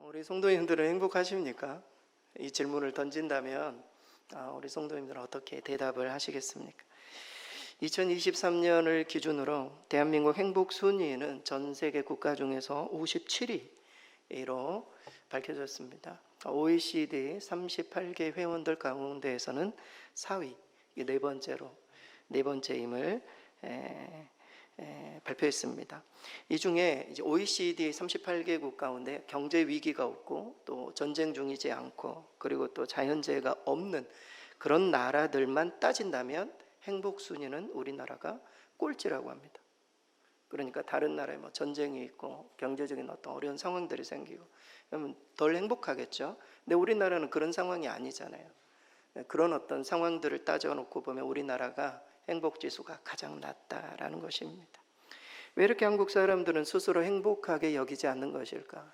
우리 성도님들은 행복하십니까? 이 질문을 던진다면 우리 성도님들은 어떻게 대답을 하시겠습니까? 2023년을 기준으로 대한민국 행복 순위는 전 세계 국가 중에서 57위로 밝혀졌습니다. OECD 38개 회원들 가운데에서는 4위, 네 번째임을 발표했습니다. 이 중에 이제 OECD 38개국 가운데 경제 위기가 없고 또 전쟁 중이지 않고 그리고 또 자연재해가 없는 그런 나라들만 따진다면 행복 순위는 우리나라가 꼴찌라고 합니다. 그러니까 다른 나라에 뭐 전쟁이 있고 경제적인 어떤 어려운 상황들이 생기고 그러면 덜 행복하겠죠. 근데 우리나라는 그런 상황이 아니잖아요. 그런 어떤 상황들을 따져놓고 보면 우리나라가 행복지수가 가장 낮다라는 것입니다. 왜 이렇게 한국 사람들은 스스로 행복하게 여기지 않는 것일까?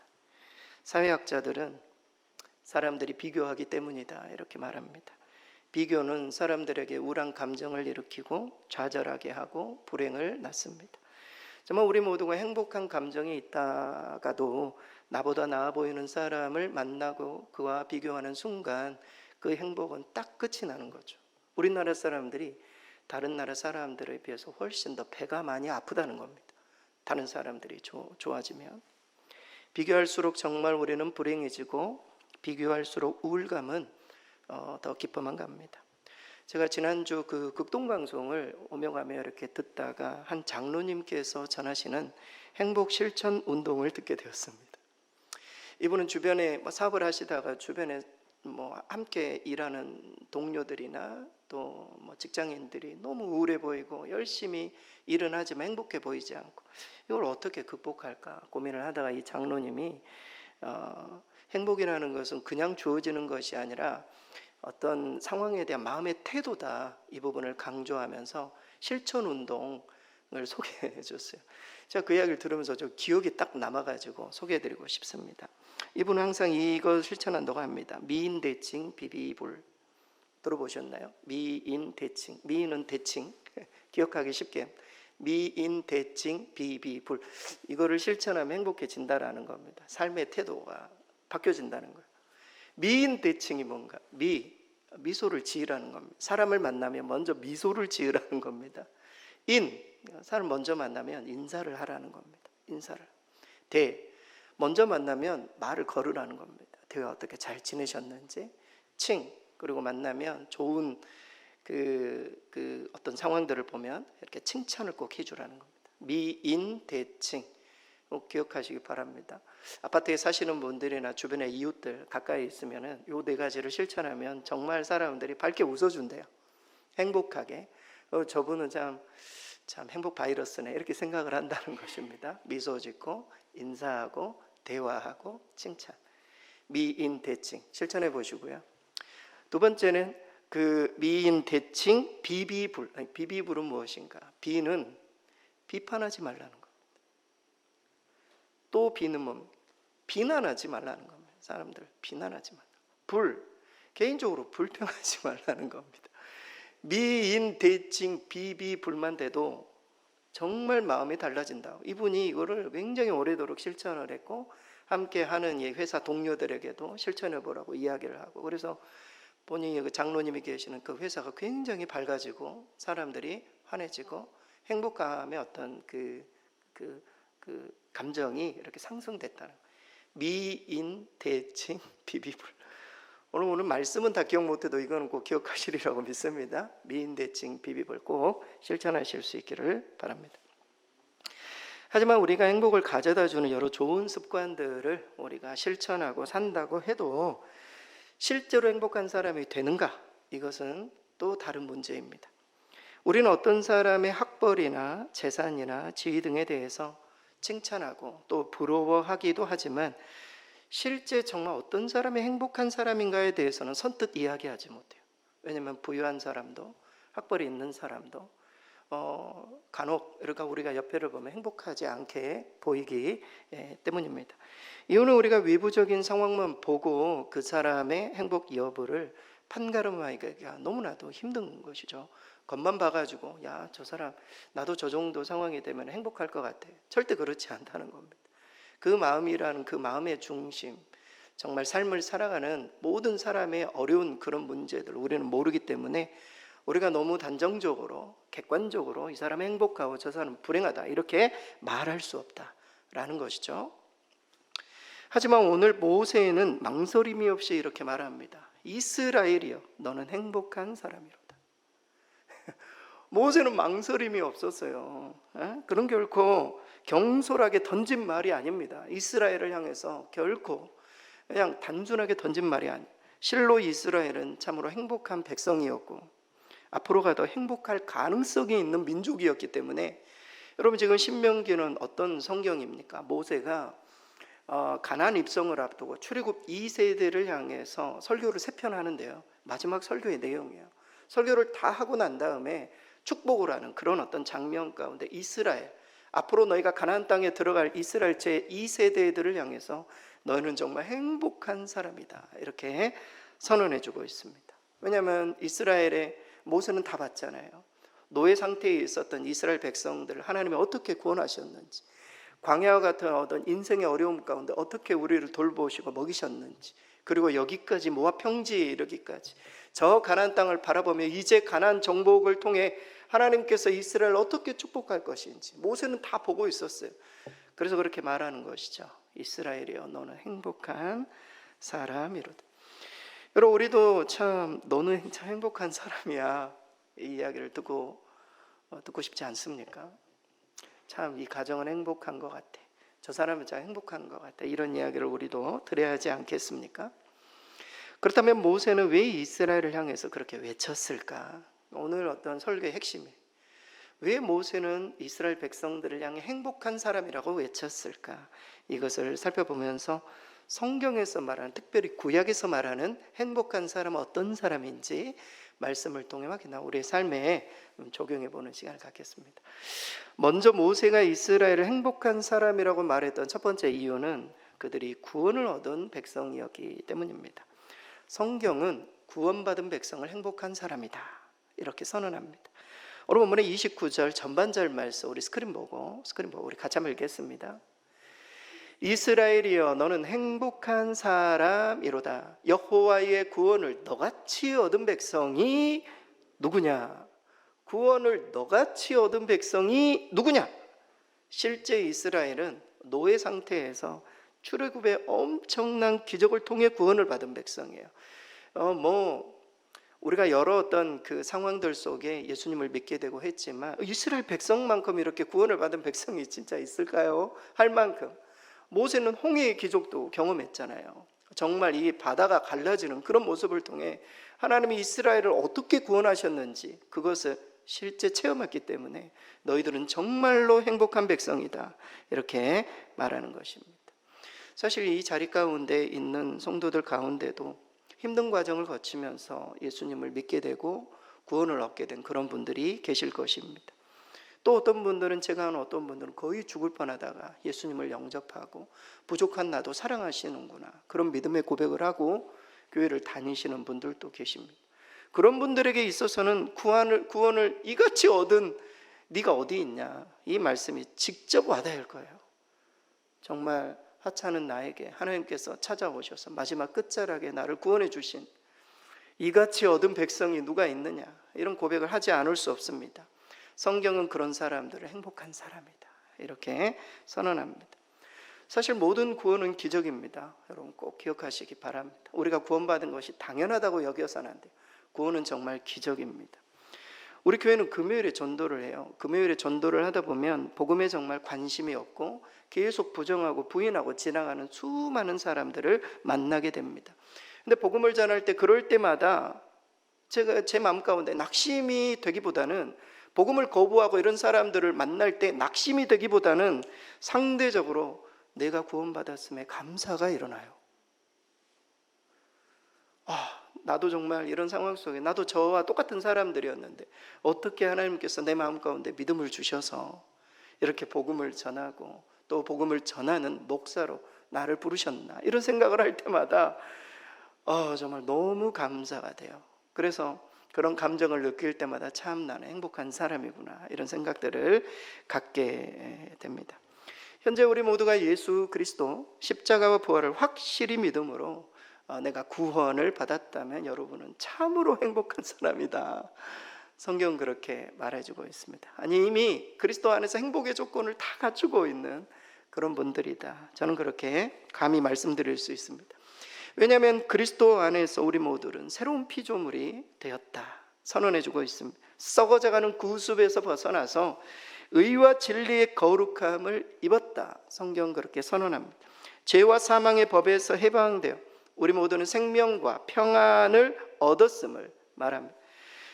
사회학자들은 사람들이 비교하기 때문이다 이렇게 말합니다. 비교는 사람들에게 우울한 감정을 일으키고 좌절하게 하고 불행을 낳습니다. 정말 우리 모두가 행복한 감정이 있다가도 나보다 나아 보이는 사람을 만나고 그와 비교하는 순간 그 행복은 딱 끝이 나는 거죠. 우리나라 사람들이 다른 나라 사람들에 비해서 훨씬 더 배가 많이 아프다는 겁니다. 다른 사람들이 좋아지면 비교할수록 정말 우리는 불행해지고 비교할수록 우울감은 더 깊어만 갑니다. 제가 지난주 그 극동방송을 오며가며 이렇게 듣다가 한 장로님께서 전하시는 행복 실천 운동을 듣게 되었습니다. 이분은 주변에 사업을 하시다가 주변에 함께 일하는 동료들이나 또 직장인들이 너무 우울해 보이고 열심히 일은 하지만 행복해 보이지 않고 이걸 어떻게 극복할까 고민을 하다가 이 장로님이 행복이라는 것은 그냥 주어지는 것이 아니라 어떤 상황에 대한 마음의 태도다 이 부분을 강조하면서 실천 운동을 소개해 줬어요. 제가 그 이야기를 들으면서 저 기억이 딱 남아가지고 소개해드리고 싶습니다. 이분은 항상 이걸 실천한다고 합니다. 미인 대칭 비비불 들어보셨나요? 미인 대칭, 미인은 대칭 기억하기 쉽게 미인 대칭 비비불 이거를 실천하면 행복해진다라는 겁니다. 삶의 태도가 바뀌어진다는 거예요. 미인 대칭이 뭔가? 미소를 지으라는 겁니다. 사람을 만나면 먼저 미소를 지으라는 겁니다. 사람 먼저 만나면 인사를 하라는 겁니다. 인사를. 먼저 만나면 말을 걸으라는 겁니다. 대화 어떻게 잘 지내셨는지. 그리고 만나면 좋은 그 어떤 상황들을 보면 이렇게 칭찬을 꼭 해주라는 겁니다. 미인 대칭 꼭 기억하시기 바랍니다. 아파트에 사시는 분들이나 주변에 이웃들 가까이 있으면은 요 네 가지를 실천하면 정말 사람들이 밝게 웃어준대요. 행복하게. 저분은 참 행복 바이러스네 이렇게 생각을 한다는 것입니다. 미소 짓고 인사하고 대화하고 칭찬. 미인 대칭 실천해 보시고요. 두 번째는 그 미인 대칭 비비불. 비비불은 무엇인가? 비는 비판하지 말라는 거. 또 비는 뭡니까? 비난하지 말라는 겁니다. 사람들 비난하지 말라. 개인적으로 불평하지 말라는 겁니다. 미인 대칭 비비불만 돼도 정말 마음이 달라진다. 이분이 이거를 굉장히 오래도록 실천을 했고 함께 하는 회사 동료들에게도 실천해 보라고 이야기를 하고 그래서 본인이 그 장로님이 계시는 그 회사가 굉장히 밝아지고 사람들이 환해지고 행복감의 어떤 그 감정이 이렇게 상승됐다는 거예요. 미인 대칭 비비불. 오늘 말씀은 다 기억 못해도 이거는 꼭 기억하시리라고 믿습니다. 미인 대칭 비비불 꼭 실천하실 수 있기를 바랍니다. 하지만 우리가 행복을 가져다주는 여러 좋은 습관들을 우리가 실천하고 산다고 해도 실제로 행복한 사람이 되는가? 이것은 또 다른 문제입니다. 우리는 어떤 사람의 학벌이나 재산이나 지위 등에 대해서 칭찬하고 또 부러워하기도 하지만 실제 정말 어떤 사람이 행복한 사람인가에 대해서는 선뜻 이야기하지 못해요. 왜냐하면 부유한 사람도 학벌이 있는 사람도 간혹 우리가 옆에를 보면 행복하지 않게 보이기 때문입니다. 이유는 우리가 외부적인 상황만 보고 그 사람의 행복 여부를 판가름하기가 너무나도 힘든 것이죠. 겉만 봐가지고 야, 저 사람 나도 저 정도 상황이 되면 행복할 것 같아. 절대 그렇지 않다는 겁니다. 그 마음이라는 그 마음의 중심, 정말 삶을 살아가는 모든 사람의 어려운 그런 문제들 우리는 모르기 때문에 우리가 너무 단정적으로 객관적으로 이 사람은 행복하고 저 사람은 불행하다 이렇게 말할 수 없다라는 것이죠. 하지만 오늘 모세는 망설임이 없이 이렇게 말합니다. 이스라엘이여 너는 행복한 사람이로다. 모세는 망설임이 없었어요. 그런 결코 경솔하게 던진 말이 아닙니다. 이스라엘을 향해서 결코 그냥 단순하게 던진 말이 아니에요. 실로 이스라엘은 참으로 행복한 백성이었고 앞으로가 더 행복할 가능성이 있는 민족이었기 때문에 여러분 지금 신명기는 어떤 성경입니까? 모세가 가나안 입성을 앞두고 출애굽 2세대를 향해서 설교를 3편 하는데요. 마지막 설교의 내용이에요. 설교를 다 하고 난 다음에 축복을 하는 그런 어떤 장면 가운데 이스라엘, 앞으로 너희가 가나안 땅에 들어갈 이스라엘 제2세대들을 향해서 너희는 정말 행복한 사람이다 이렇게 선언해주고 있습니다. 왜냐하면 이스라엘의 모세는 다 봤잖아요. 노예 상태에 있었던 이스라엘 백성들을 하나님이 어떻게 구원하셨는지, 광야와 같은 어떤 인생의 어려움 가운데 어떻게 우리를 돌보시고 먹이셨는지, 그리고 여기까지 모압 평지에 이르기까지 저 가나안 땅을 바라보며 이제 가나안 정복을 통해 하나님께서 이스라엘을 어떻게 축복할 것인지 모세는 다 보고 있었어요. 그래서 그렇게 말하는 것이죠. 이스라엘이여 너는 행복한 사람이로다. 여러분 우리도 참 너는 참 행복한 사람이야 이 이야기를 듣고 싶지 않습니까? 참 이 가정은 행복한 것 같아, 저 사람은 참 행복한 것 같아, 이런 이야기를 우리도 드려야 하지 않겠습니까? 그렇다면 모세는 왜 이스라엘을 향해서 그렇게 외쳤을까? 오늘 어떤 설교의 핵심이 왜 모세는 이스라엘 백성들을 향해 행복한 사람이라고 외쳤을까? 이것을 살펴보면서 성경에서 말하는, 특별히 구약에서 말하는 행복한 사람은 어떤 사람인지 말씀을 통해 확인하고 우리의 삶에 적용해 보는 시간을 갖겠습니다. 먼저 모세가 이스라엘을 행복한 사람이라고 말했던 첫 번째 이유는 그들이 구원을 얻은 백성이었기 때문입니다. 성경은 구원받은 백성을 행복한 사람이다 이렇게 선언합니다. 오늘 본문의 29절 전반절 말씀 우리 스크린 보고 우리 같이 한번 읽겠습니다. 이스라엘이여 너는 행복한 사람이로다. 여호와의 구원을 너같이 얻은 백성이 누구냐? 구원을 너같이 얻은 백성이 누구냐? 실제 이스라엘은 노예 상태에서 출애굽의 엄청난 기적을 통해 구원을 받은 백성이에요. 우리가 여러 어떤 그 상황들 속에 예수님을 믿게 되고 했지만 이스라엘 백성만큼 이렇게 구원을 받은 백성이 진짜 있을까요? 할 만큼 모세는 홍해의 기적도 경험했잖아요. 정말 이 바다가 갈라지는 그런 모습을 통해 하나님이 이스라엘을 어떻게 구원하셨는지 그것을 실제 체험했기 때문에 너희들은 정말로 행복한 백성이다 이렇게 말하는 것입니다. 사실 이 자리 가운데 있는 성도들 가운데도 힘든 과정을 거치면서 예수님을 믿게 되고 구원을 얻게 된 그런 분들이 계실 것입니다. 또 어떤 분들은 제가 아는 어떤 분들은 거의 죽을 뻔하다가 예수님을 영접하고 부족한 나도 사랑하시는구나 그런 믿음의 고백을 하고 교회를 다니시는 분들도 계십니다. 그런 분들에게 있어서는 구원을 이같이 얻은 네가 어디 있냐 이 말씀이 직접 와닿을 거예요. 정말 하찮은 나에게 하나님께서 찾아오셔서 마지막 끝자락에 나를 구원해 주신 이같이 얻은 백성이 누가 있느냐 이런 고백을 하지 않을 수 없습니다. 성경은 그런 사람들을 행복한 사람이다 이렇게 선언합니다. 사실 모든 구원은 기적입니다. 여러분 꼭 기억하시기 바랍니다. 우리가 구원받은 것이 당연하다고 여겨서는 안 돼요. 구원은 정말 기적입니다. 우리 교회는 금요일에 전도를 해요. 금요일에 전도를 하다 보면 복음에 정말 관심이 없고 계속 부정하고 부인하고 지나가는 수많은 사람들을 만나게 됩니다. 근데 복음을 전할 때 그럴 때마다 제가 제 마음 가운데 낙심이 되기보다는 복음을 거부하고 이런 사람들을 만날 때 낙심이 되기보다는 상대적으로 내가 구원받았음에 감사가 일어나요. 나도 정말 이런 상황 속에 나도 저와 똑같은 사람들이었는데 어떻게 하나님께서 내 마음 가운데 믿음을 주셔서 이렇게 복음을 전하고 또 복음을 전하는 목사로 나를 부르셨나 이런 생각을 할 때마다 정말 너무 감사가 돼요. 그래서 그런 감정을 느낄 때마다 참 나는 행복한 사람이구나 이런 생각들을 갖게 됩니다. 현재 우리 모두가 예수 그리스도 십자가와 부활을 확실히 믿음으로 내가 구원을 받았다면 여러분은 참으로 행복한 사람이다. 성경은 그렇게 말해주고 있습니다. 아니, 이미 그리스도 안에서 행복의 조건을 다 갖추고 있는 그런 분들이다. 저는 그렇게 감히 말씀드릴 수 있습니다. 왜냐하면 그리스도 안에서 우리 모두는 새로운 피조물이 되었다 선언해주고 있습니다. 썩어져가는 구습에서 벗어나서 의와 진리의 거룩함을 입었다. 성경은 그렇게 선언합니다. 죄와 사망의 법에서 해방되어 우리 모두는 생명과 평안을 얻었음을 말합니다.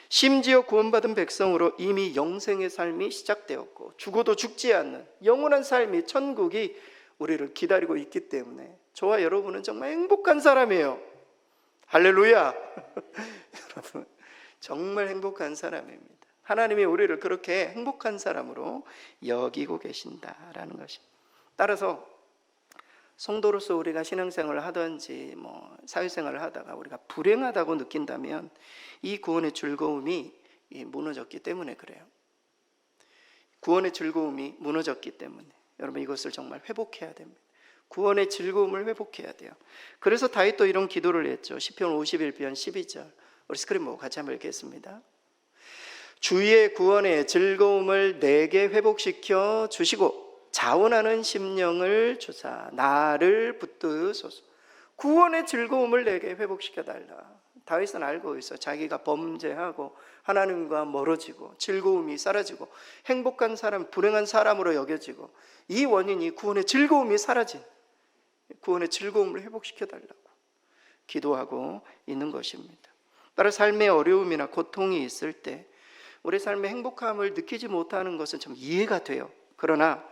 심지어 구원받은 백성으로 이미 영생의 삶이 시작되었고 죽어도 죽지 않는 영원한 삶이 천국이 우리를 기다리고 있기 때문에 저와 여러분은 정말 행복한 사람이에요. 할렐루야. 여러분 정말 행복한 사람입니다. 하나님이 우리를 그렇게 행복한 사람으로 여기고 계신다라는 것입니다. 따라서 성도로서 우리가 신앙생활을 하든지 사회생활을 하다가 우리가 불행하다고 느낀다면 이 구원의 즐거움이 무너졌기 때문에 그래요. 구원의 즐거움이 무너졌기 때문에 여러분 이것을 정말 회복해야 됩니다. 구원의 즐거움을 회복해야 돼요. 그래서 다윗도 이런 기도를 했죠. 시편 51편 12절 우리 스크린 보고 같이 한번 읽겠습니다. 주의 구원의 즐거움을 내게 회복시켜 주시고 자원하는 심령을 주사 나를 붙드소서. 구원의 즐거움을 내게 회복시켜 달라. 다윗은 알고 있어. 자기가 범죄하고 하나님과 멀어지고 즐거움이 사라지고 행복한 사람, 불행한 사람으로 여겨지고 이 원인이 구원의 즐거움이 사라진 구원의 즐거움을 회복시켜 달라고 기도하고 있는 것입니다. 따라 삶의 어려움이나 고통이 있을 때 우리 삶의 행복함을 느끼지 못하는 것은 좀 이해가 돼요. 그러나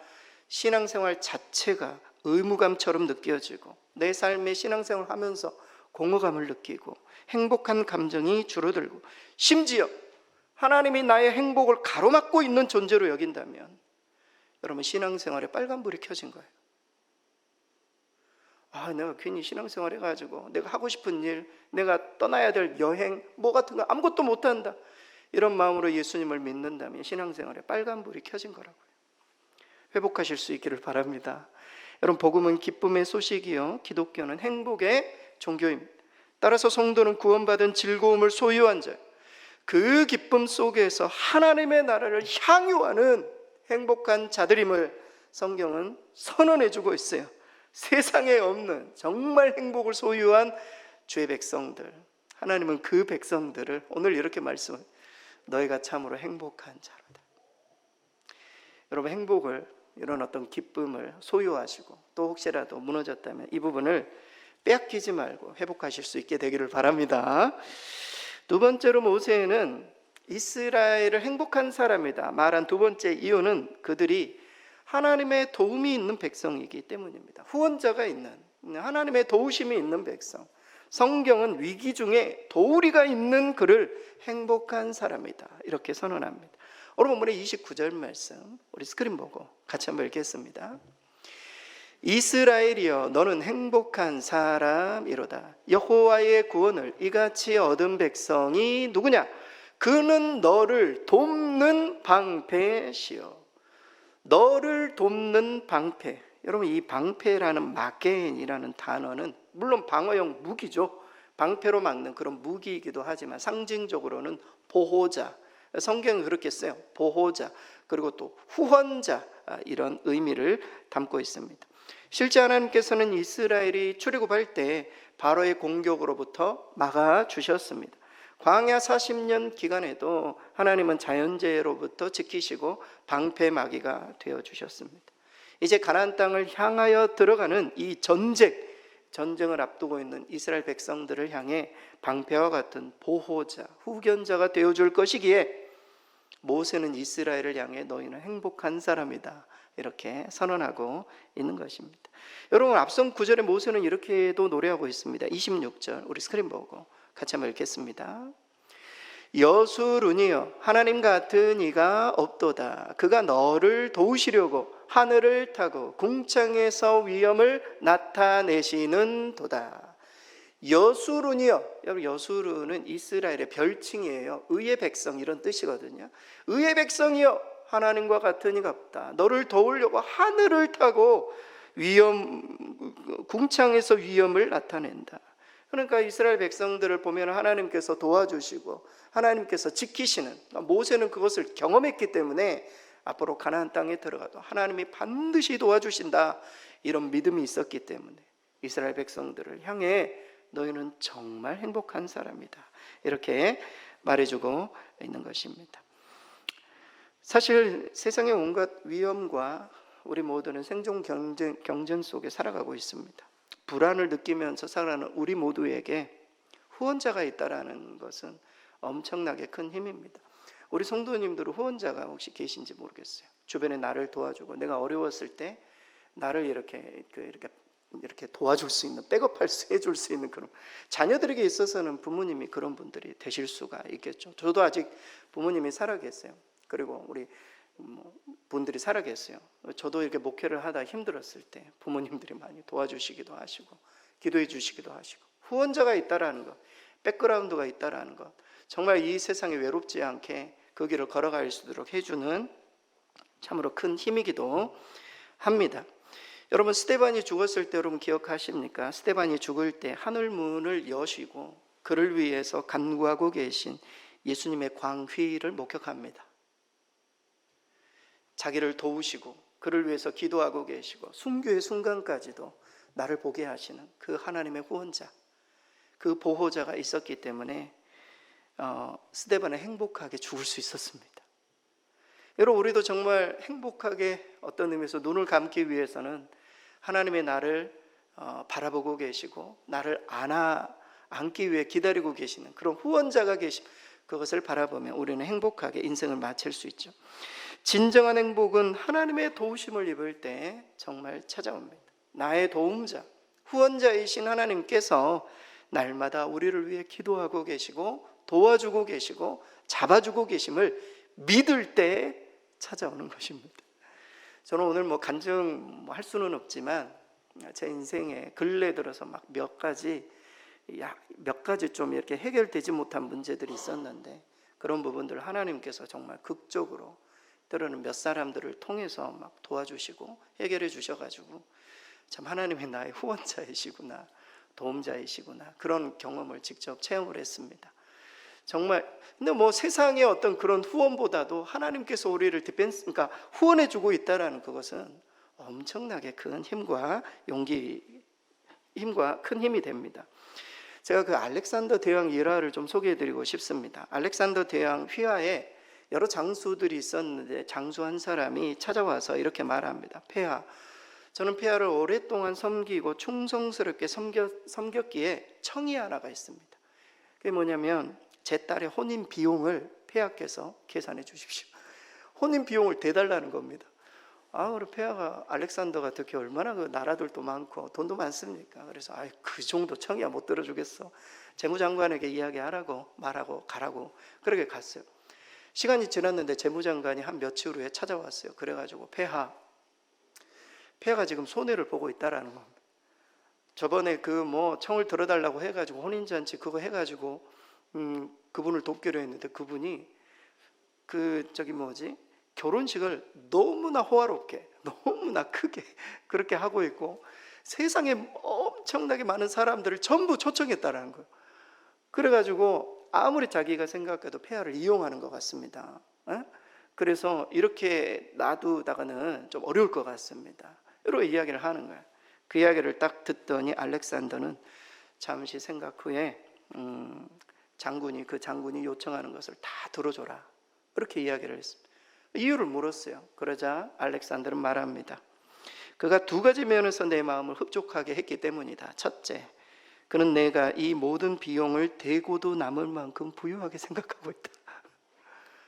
신앙생활 자체가 의무감처럼 느껴지고 내 삶의 신앙생활을 하면서 공허감을 느끼고 행복한 감정이 줄어들고 심지어 하나님이 나의 행복을 가로막고 있는 존재로 여긴다면 여러분 신앙생활에 빨간불이 켜진 거예요. 내가 괜히 신앙생활 해가지고 내가 하고 싶은 일, 내가 떠나야 될 여행 같은 거 아무것도 못한다 이런 마음으로 예수님을 믿는다면 신앙생활에 빨간불이 켜진 거라고요. 회복하실 수 있기를 바랍니다. 여러분 복음은 기쁨의 소식이요 기독교는 행복의 종교입니다. 따라서 성도는 구원받은 즐거움을 소유한 자, 그 기쁨 속에서 하나님의 나라를 향유하는 행복한 자들임을 성경은 선언해주고 있어요. 세상에 없는 정말 행복을 소유한 주의 백성들, 하나님은 그 백성들을 오늘 이렇게 말씀을 너희가 참으로 행복한 자로다. 여러분 행복을 이런 어떤 기쁨을 소유하시고 또 혹시라도 무너졌다면 이 부분을 빼앗기지 말고 회복하실 수 있게 되기를 바랍니다. 두 번째로 모세는 이스라엘을 행복한 사람이다 말한 두 번째 이유는 그들이 하나님의 도움이 있는 백성이기 때문입니다. 후원자가 있는 하나님의 도우심이 있는 백성. 성경은 위기 중에 도우리가 있는 그를 행복한 사람이다 이렇게 선언합니다. 오늘 본문의 29절 말씀 우리 스크린 보고 같이 한번 읽겠습니다. 이스라엘이여 너는 행복한 사람이로다. 여호와의 구원을 이같이 얻은 백성이 누구냐? 그는 너를 돕는 방패시여. 너를 돕는 방패. 여러분 이 방패라는 마겐이라는 단어는 물론 방어용 무기죠. 방패로 막는 그런 무기이기도 하지만 상징적으로는 보호자, 성경은 그렇게 써요. 보호자 그리고 또 후원자 이런 의미를 담고 있습니다. 실제 하나님께서는 이스라엘이 출애굽할 때 바로의 공격으로부터 막아주셨습니다. 광야 40년 기간에도 하나님은 자연재해로부터 지키시고 방패막이가 되어주셨습니다. 이제 가나안 땅을 향하여 들어가는 이 전쟁을 앞두고 있는 이스라엘 백성들을 향해 방패와 같은 보호자, 후견자가 되어줄 것이기에 모세는 이스라엘을 향해 너희는 행복한 사람이다 이렇게 선언하고 있는 것입니다. 여러분 앞선 구절에 모세는 이렇게도 노래하고 있습니다. 26절 우리 스크린 보고 같이 한번 읽겠습니다. 여수룬이여 하나님 같은 이가 없도다. 그가 너를 도우시려고 하늘을 타고 궁창에서 위엄을 나타내시는 도다. 여수룬이여, 여러분 여수룬은 이스라엘의 별칭이에요. 의의 백성 이런 뜻이거든요. 의의 백성이여 하나님과 같은 이가 없다. 너를 도우려고 하늘을 타고 궁창에서 위엄을 나타낸다. 그러니까 이스라엘 백성들을 보면 하나님께서 도와주시고 하나님께서 지키시는, 모세는 그것을 경험했기 때문에 앞으로 가나안 땅에 들어가도 하나님이 반드시 도와주신다, 이런 믿음이 있었기 때문에 이스라엘 백성들을 향해 너희는 정말 행복한 사람이다, 이렇게 말해주고 있는 것입니다. 사실 세상의 온갖 위험과 우리 모두는 생존 경쟁 속에 살아가고 있습니다. 불안을 느끼면서 살아가는 우리 모두에게 후원자가 있다는 것은 엄청나게 큰 힘입니다. 우리 성도님들은 후원자가 혹시 계신지 모르겠어요. 주변에 나를 도와주고 내가 어려웠을 때 나를 이렇게 도와줄 수 있는, 해줄 수 있는 그런, 자녀들에게 있어서는 부모님이 그런 분들이 되실 수가 있겠죠. 저도 아직 부모님이 살아계세요. 그리고 우리 분들이 살아계세요. 저도 이렇게 목회를 하다 힘들었을 때 부모님들이 많이 도와주시기도 하시고 기도해 주시기도 하시고, 후원자가 있다라는 것, 백그라운드가 있다라는 것, 정말 이 세상에 외롭지 않게 그 길을 걸어갈 수 있도록 해주는 참으로 큰 힘이기도 합니다. 여러분, 스데반이 죽었을 때 여러분 기억하십니까? 스데반이 죽을 때 하늘 문을 여시고 그를 위해서 간구하고 계신 예수님의 광휘를 목격합니다. 자기를 도우시고 그를 위해서 기도하고 계시고 순교의 순간까지도 나를 보게 하시는 그 하나님의 후원자, 그 보호자가 있었기 때문에 스데반은 행복하게 죽을 수 있었습니다. 여러분, 우리도 정말 행복하게 어떤 의미에서 눈을 감기 위해서는 하나님의 나를 바라보고 계시고 나를 안기 위해 기다리고 계시는 그런 후원자가 계신 그것을 바라보면 우리는 행복하게 인생을 마칠 수 있죠. 진정한 행복은 하나님의 도우심을 입을 때 정말 찾아옵니다. 나의 도움자, 후원자이신 하나님께서 날마다 우리를 위해 기도하고 계시고 도와주고 계시고 잡아주고 계심을 믿을 때 찾아오는 것입니다. 저는 오늘 간증할 수는 없지만 제 인생에 근래 들어서 몇 가지 좀 이렇게 해결되지 못한 문제들이 있었는데, 그런 부분들을 하나님께서 정말 극적으로 때로는 몇 사람들을 통해서 도와주시고 해결해 주셔가지고 참 하나님의 나의 후원자이시구나, 도움자이시구나, 그런 경험을 직접 체험을 했습니다. 정말. 근데 세상의 어떤 그런 후원보다도 하나님께서 우리를 그러니까 후원해 주고 있다라는 그것은 엄청나게 큰 힘과 큰 힘이 됩니다. 제가 그 알렉산더 대왕 일화를 좀 소개해 드리고 싶습니다. 알렉산더 대왕 휘하에 여러 장수들이 있었는데 장수 한 사람이 찾아와서 이렇게 말합니다. 폐하, 저는 폐하를 오랫동안 섬기고 충성스럽게 섬겼기에 청이 하나가 있습니다. 그게 뭐냐면 제 딸의 혼인 비용을 폐하께서 계산해 주십시오. 혼인 비용을 대달라는 겁니다. 그럼 폐하가 알렉산더가 특히 얼마나 그 나라들도 많고 돈도 많습니까? 그래서 그 정도 청이야 못 들어주겠어. 재무장관에게 이야기하라고 말하고 가라고 그렇게 갔어요. 시간이 지났는데 재무장관이 한 며칠 후에 찾아왔어요. 그래가지고 폐하가 지금 손해를 보고 있다라는 겁니다. 저번에 청을 들어달라고 해가지고 혼인잔치 그거 해가지고 그분을 돕기로 했는데 그분이 결혼식을 너무나 호화롭게 너무나 크게 그렇게 하고 있고 세상에 엄청나게 많은 사람들을 전부 초청했다라는 거예요. 그래가지고 아무리 자기가 생각해도 폐하를 이용하는 것 같습니다. 그래서 이렇게 놔두다가는 좀 어려울 것 같습니다. 이런 이야기를 하는 거예요. 그 이야기를 딱 듣더니 알렉산더는 잠시 생각 후에 그 장군이 요청하는 것을 다 들어줘라, 그렇게 이야기를 했습니다. 이유를 물었어요. 그러자 알렉산더는 말합니다. 그가 두 가지 면에서 내 마음을 흡족하게 했기 때문이다. 첫째, 그는 내가 이 모든 비용을 대고도 남을 만큼 부유하게 생각하고 있다.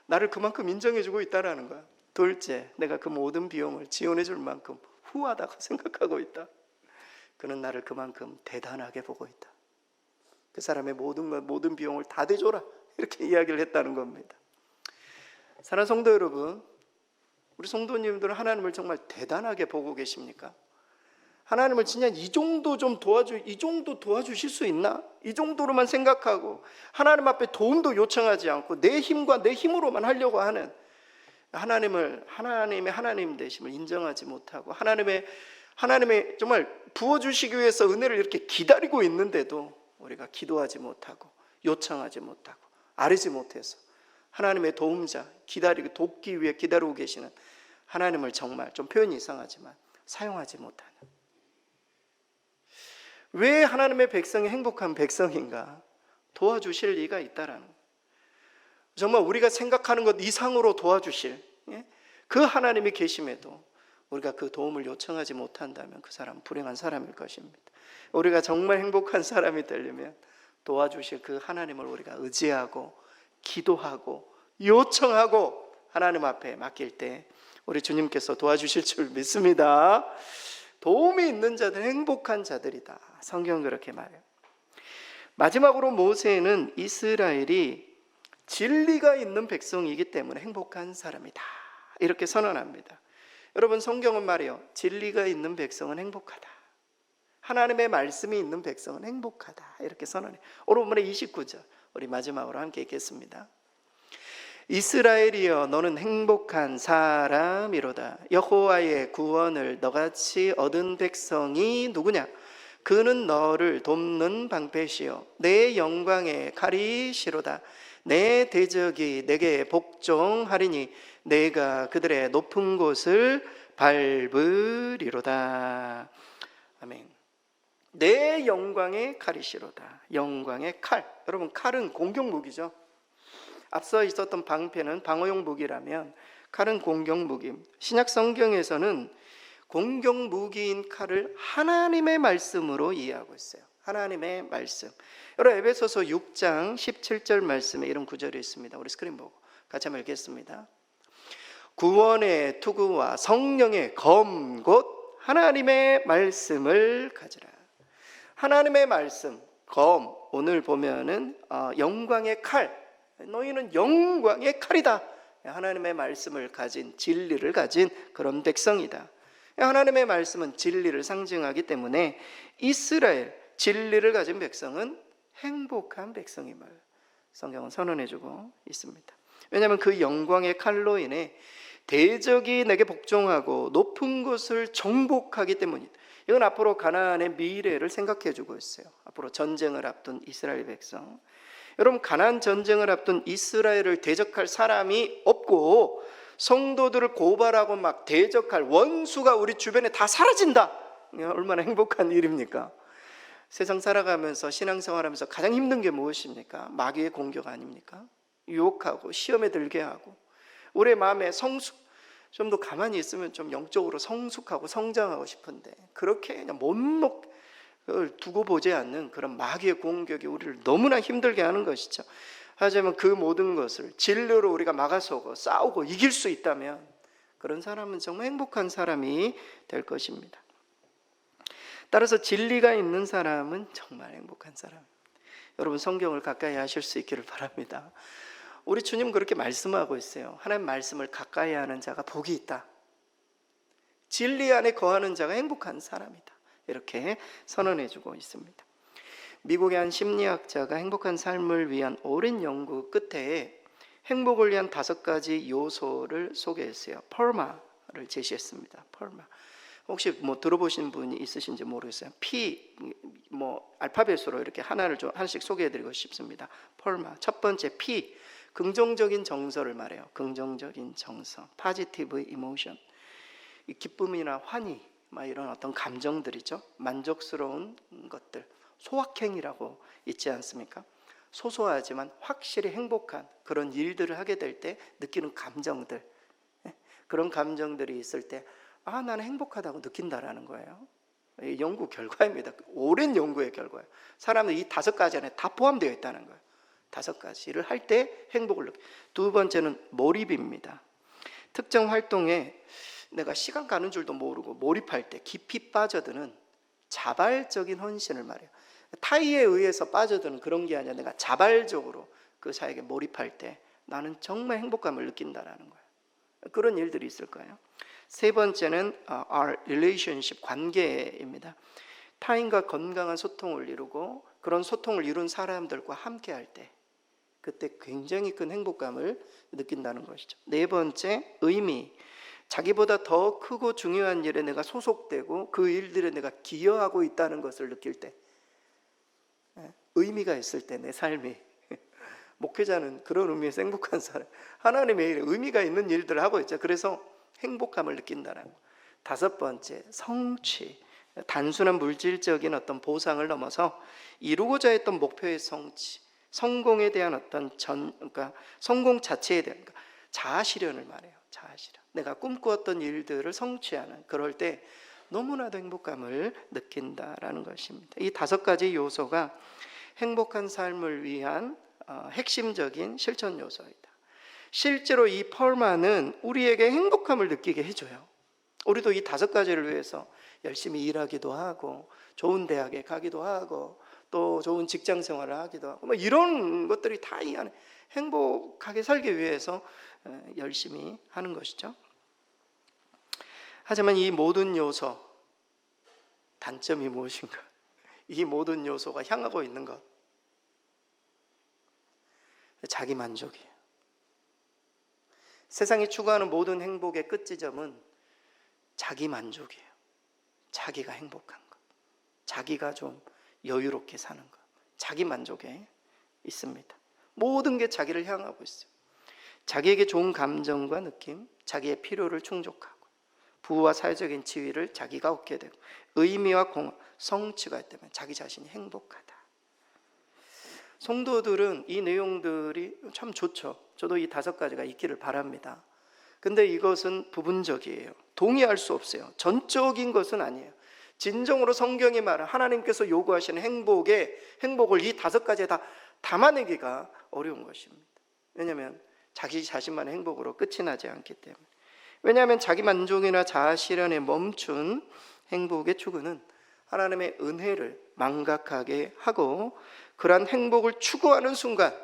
나를 그만큼 인정해주고 있다라는 거야. 둘째, 내가 그 모든 비용을 지원해줄 만큼 후하다고 생각하고 있다. 그는 나를 그만큼 대단하게 보고 있다. 그 사람의 모든 비용을 다 대줘라, 이렇게 이야기를 했다는 겁니다. 사랑하는 성도 여러분, 우리 성도님들은 하나님을 정말 대단하게 보고 계십니까? 하나님을 진짜 이 정도 도와주실 수 있나? 이 정도로만 생각하고 하나님 앞에 도움도 요청하지 않고 내 힘과 내 힘으로만 하려고 하는 하나님의 하나님 되심을 인정하지 못하고 하나님의 정말 부어주시기 위해서 은혜를 이렇게 기다리고 있는데도 우리가 기도하지 못하고 요청하지 못하고 아뢰지 못해서 하나님의 도움자 기다리고 돕기 위해 기다리고 계시는 하나님을 정말 좀 표현이 이상하지만 사용하지 못하는, 왜 하나님의 백성이 행복한 백성인가? 도와주실 리가 있다라는 거예요. 정말 우리가 생각하는 것 이상으로 도와주실 그 하나님이 계심에도 우리가 그 도움을 요청하지 못한다면 그 사람은 불행한 사람일 것입니다. 우리가 정말 행복한 사람이 되려면 도와주실 그 하나님을 우리가 의지하고 기도하고 요청하고 하나님 앞에 맡길 때 우리 주님께서 도와주실 줄 믿습니다. 도움이 있는 자들은 행복한 자들이다. 성경은 그렇게 말해요. 마지막으로 모세는 이스라엘이 진리가 있는 백성이기 때문에 행복한 사람이다 이렇게 선언합니다. 여러분, 성경은 말이요, 진리가 있는 백성은 행복하다, 하나님의 말씀이 있는 백성은 행복하다 이렇게 선언해요. 오늘 본문의 29절 우리 마지막으로 함께 읽겠습니다. 이스라엘이여 너는 행복한 사람이로다. 여호와의 구원을 너같이 얻은 백성이 누구냐? 그는 너를 돕는 방패시요 내 영광의 칼이시로다. 내 대적이 내게 복종하리니 내가 그들의 높은 곳을 밟으리로다. 아멘. 내 영광의 칼이시로다. 영광의 칼. 여러분, 칼은 공격무기죠. 앞서 있었던 방패는 방어용 무기라면 칼은 공격무기입니다. 신약 성경에서는 공격무기인 칼을 하나님의 말씀으로 이해하고 있어요. 하나님의 말씀. 여러분, 에베소서 6장 17절 말씀에 이런 구절이 있습니다. 우리 스크린 보고 같이 한번 읽겠습니다. 구원의 투구와 성령의 검 곧 하나님의 말씀을 가지라. 하나님의 말씀, 검. 오늘 보면은 영광의 칼. 너희는 영광의 칼이다. 하나님의 말씀을 가진, 진리를 가진 그런 백성이다. 하나님의 말씀은 진리를 상징하기 때문에 이스라엘, 진리를 가진 백성은 행복한 백성임을 성경은 선언해주고 있습니다. 왜냐하면 그 영광의 칼로 인해 대적이 내게 복종하고 높은 곳을 정복하기 때문이다. 이건 앞으로 가나안의 미래를 생각해주고 있어요. 앞으로 전쟁을 앞둔 이스라엘 백성. 여러분, 가나안 전쟁을 앞둔 이스라엘을 대적할 사람이 없고 성도들을 고발하고 막 대적할 원수가 우리 주변에 다 사라진다. 얼마나 행복한 일입니까? 세상 살아가면서 신앙생활하면서 가장 힘든 게 무엇입니까? 마귀의 공격 아닙니까? 유혹하고 시험에 들게 하고 우리의 마음에 좀 더 가만히 있으면 좀 영적으로 성숙하고 성장하고 싶은데 그렇게 그냥 못먹을 두고 보지 않는 그런 마귀의 공격이 우리를 너무나 힘들게 하는 것이죠. 하지만 그 모든 것을 진리로 우리가 막아서고 싸우고 이길 수 있다면 그런 사람은 정말 행복한 사람이 될 것입니다. 따라서 진리가 있는 사람은 정말 행복한 사람입니다. 여러분, 성경을 가까이 하실 수 있기를 바랍니다. 우리 주님 그렇게 말씀하고 있어요. 하나님 말씀을 가까이 하는 자가 복이 있다. 진리 안에 거하는 자가 행복한 사람이다. 이렇게 선언해주고 있습니다. 미국의 한 심리학자가 행복한 삶을 위한 오랜 연구 끝에 행복을 위한 5가지 요소를 소개했어요. 펄마를 제시했습니다. 펄마. 혹시 들어보신 분이 있으신지 모르겠어요. 알파벳으로 이렇게 하나씩 소개해드리고 싶습니다. 펄마. 첫 번째 P, 긍정적인 정서를 말해요. 긍정적인 정서, positive emotion. 이 기쁨이나 환희, 이런 어떤 감정들이죠. 만족스러운 것들, 소확행이라고 있지 않습니까? 소소하지만 확실히 행복한 그런 일들을 하게 될 때 느끼는 감정들, 그런 감정들이 있을 때 나는 행복하다고 느낀다라는 거예요. 연구 결과입니다. 오랜 연구의 결과예요. 사람은 이 5가지 안에 다 포함되어 있다는 거예요. 5가지를 할 때 행복을 느껴요. 두 번째는 몰입입니다. 특정 활동에 내가 시간 가는 줄도 모르고 몰입할 때 깊이 빠져드는 자발적인 헌신을 말해요. 타의에 의해서 빠져드는 그런 게 아니라 내가 자발적으로 그 사역에 몰입할 때 나는 정말 행복감을 느낀다라는 거예요. 그런 일들이 있을 거예요. 세 번째는 our relationship, 관계입니다. 타인과 건강한 소통을 이루고 그런 소통을 이룬 사람들과 함께 할 때 그때 굉장히 큰 행복감을 느낀다는 것이죠. 네 번째, 의미. 자기보다 더 크고 중요한 일에 내가 소속되고 그 일들에 내가 기여하고 있다는 것을 느낄 때, 의미가 있을 때 내 삶이, 목회자는 그런 의미에서 행복한 사람, 하나님의 일에 의미가 있는 일들을 하고 있죠. 그래서 행복감을 느낀다는 거. 다섯 번째, 성취. 단순한 물질적인 어떤 보상을 넘어서 이루고자 했던 목표의 성취, 성공에 대한 어떤 그러니까 성공 자체에 대한, 그러니까 자아 실현을 말해요. 자아 실현. 내가 꿈꾸었던 일들을 성취하는, 그럴 때 너무나도 행복감을 느낀다라는 것입니다. 이 다섯 가지 요소가 행복한 삶을 위한 핵심적인 실천 요소이다. 실제로 이 펄만은 우리에게 행복함을 느끼게 해줘요. 우리도 이 다섯 가지를 위해서 열심히 일하기도 하고, 좋은 대학에 가기도 하고, 또 좋은 직장 생활을 하기도 하고, 뭐 이런 것들이 다 이 안에 행복하게 살기 위해서 열심히 하는 것이죠. 하지만 이 모든 요소, 단점이 무엇인가? 이 모든 요소가 향하고 있는 것, 자기 만족이에요. 세상이 추구하는 모든 행복의 끝 지점은 자기 만족이에요. 자기가 행복한 것, 자기가 좀 여유롭게 사는 것, 자기 만족에 있습니다. 모든 게 자기를 향하고 있어요. 자기에게 좋은 감정과 느낌, 자기의 필요를 충족하고, 부와 사회적인 지위를 자기가 얻게 되고, 의미와 성취가 있다면 자기 자신이 행복하다. 성도들은 이 내용들이 참 좋죠. 저도 이 다섯 가지가 있기를 바랍니다. 근데 이것은 부분적이에요. 동의할 수 없어요. 전적인 것은 아니에요. 진정으로 성경이 말하는 하나님께서 요구하시는 행복을 이 다섯 가지에 다 담아내기가 어려운 것입니다. 왜냐하면 자기 자신만의 행복으로 끝이 나지 않기 때문에. 왜냐하면 자기 만족이나 자아 실현에 멈춘 행복의 추구는 하나님의 은혜를 망각하게 하고, 그러한 행복을 추구하는 순간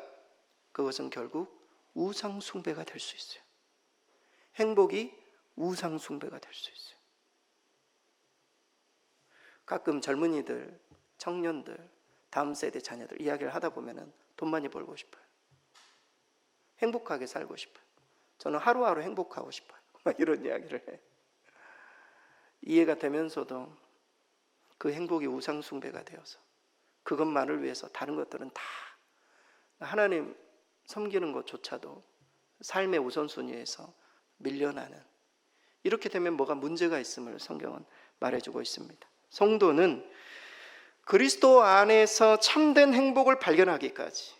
그것은 결국 우상 숭배가 될 수 있어요. 행복이 우상 숭배가 될 수 있어요. 가끔 젊은이들, 청년들, 다음 세대 자녀들 이야기를 하다 보면은 돈 많이 벌고 싶어요. 행복하게 살고 싶어요. 저는 하루하루 행복하고 싶어요. 이런 이야기를 해. 이해가 되면서도 그 행복이 우상 숭배가 되어서 그것만을 위해서 다른 것들은 다 하나님 섬기는 것조차도 삶의 우선순위에서 밀려나는, 이렇게 되면 뭐가 문제가 있음을 성경은 말해주고 있습니다. 성도는 그리스도 안에서 참된 행복을 발견하기까지,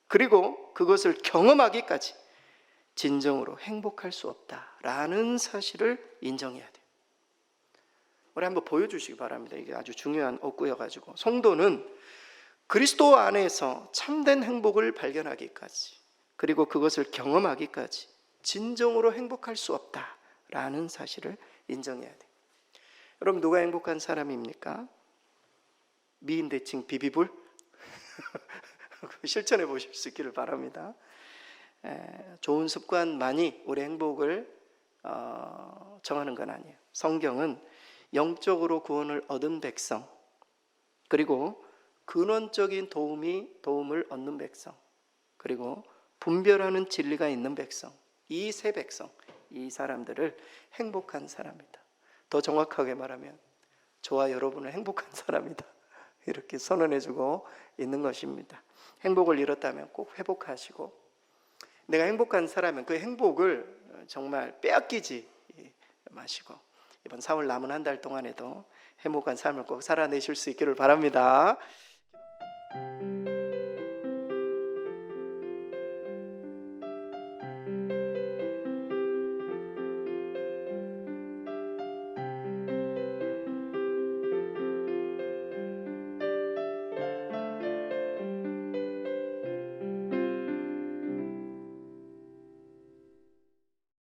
그리고 그것을 경험하기까지 진정으로 행복할 수 없다라는 사실을 인정해야 돼요. 우리 한번 보여주시기 바랍니다. 이게 아주 중요한 어구여가지고, 성도는 그리스도 안에서 참된 행복을 발견하기까지, 그리고 그것을 경험하기까지 진정으로 행복할 수 없다라는 사실을 인정해야 돼요. 여러분, 누가 행복한 사람입니까? 미인 대칭 비비불? 실천해 보실 수 있기를 바랍니다. 좋은 습관만이 우리 행복을 정하는 건 아니에요. 성경은 영적으로 구원을 얻은 백성, 그리고 근원적인 도움을 얻는 백성, 그리고 분별하는 진리가 있는 백성, 이 세 백성, 이 사람들을 행복한 사람이다, 더 정확하게 말하면 저와 여러분은 행복한 사람이다, 이렇게 선언해주고 있는 것입니다. 행복을 잃었다면 꼭 회복하시고, 내가 행복한 사람은 그 행복을 정말 빼앗기지 마시고, 이번 4월 남은 한 달 동안에도 행복한 삶을 꼭 살아내실 수 있기를 바랍니다.